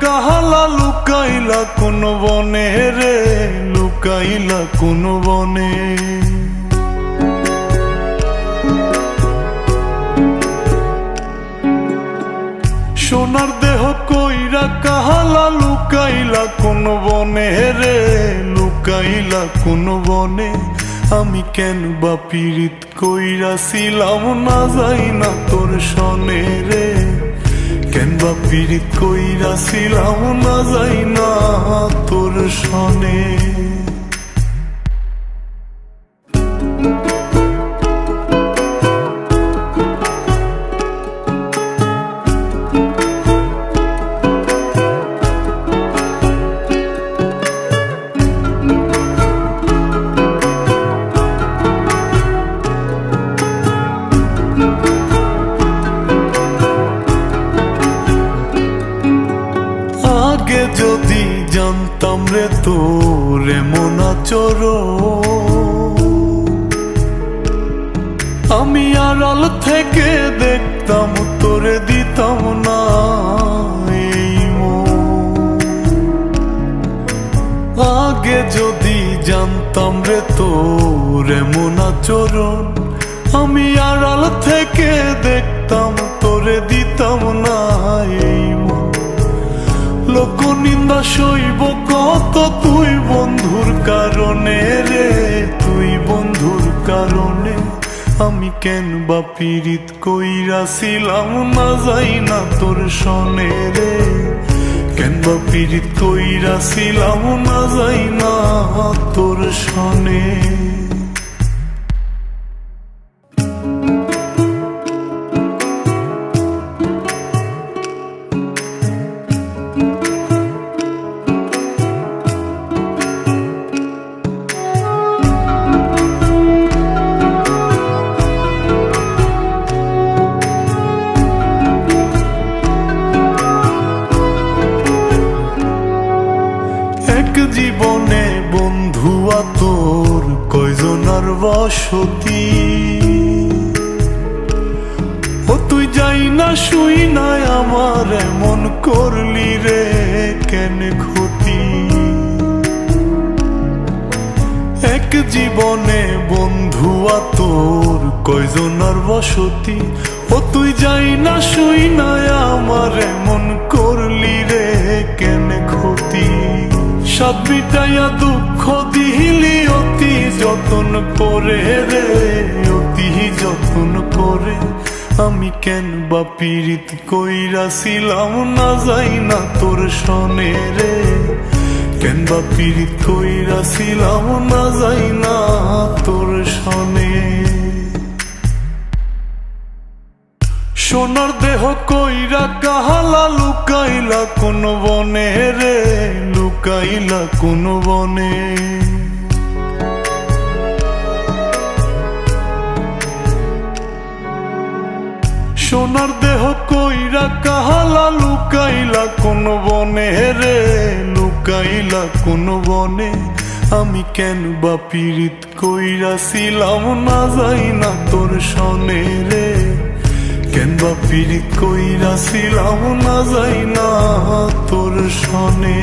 কাহালা লুকাইলা কোন বনে রে, লুকাইলা কোন বনে। সোনার দেহ কইরা কাহালা লুকাইলা কোন বনে রে, লুকাইলা কোন বনে। আমি কেন বা পীড়িত কইরাছিলাম না যাই না তোর সনে রে, কেন বা পীড়িত কইরাছিলাম না যাই না তোর সনে। আগে যদি জানতাম রে তোর এমন আচরণ, আমি আড়াল থেকে দেখতাম তোরে দিতাম না এই মন। আগে যদি জানতাম রে তোর এমন আচরণ, আমি আড়াল থেকে দেখতাম তোরে দিতাম না এই মন। লোক নিন্দা সইব কত তুই বন্ধুর কারণে রে, তুই বন্ধুর কারণে। আমি কেন বা পীড়িত কইরাছিলাম না যাই না তোর সনে রে, কেন বা পীড়িত কইরাছিলাম না যাই না তোর সনে। জীবনে বন্ধুয়া তোর কয়জনার বসতি, ও তুই যাই না শুই নাই আমার এমন করলি রে কেন ক্ষতি। এক জীবনে বন্ধুয়া তোর কয়জনার বসতি, ও তুই যাই না শুই নাই আমার এমন করলি রে কেন ক্ষতি। সাত মিটাইয়া দুঃখ দিলি অতি যতন করে রে, অতি যতন করে। আমি কেন বা পীড়িত কইরাছিলাম না যাই না তোর সনে রে, কেন বা পীড়িত কইরাছিলাম না যাই না তোর সনে। সোনার দেহ কইরা কাহালা লুকাইলা কোন বনে রে, লুকাইলা কোন বনে। সোনার দেহ কইরা কাহালা লুকাইলা কোন বনে রে, লুকাইলা কোন বনে। আমি কেন বা পীড়িত কইরাছিলাম না যাই না তোর সনে রে, কেন বা পীড়িত কইরাছিলাম না যাই না তোর সনে।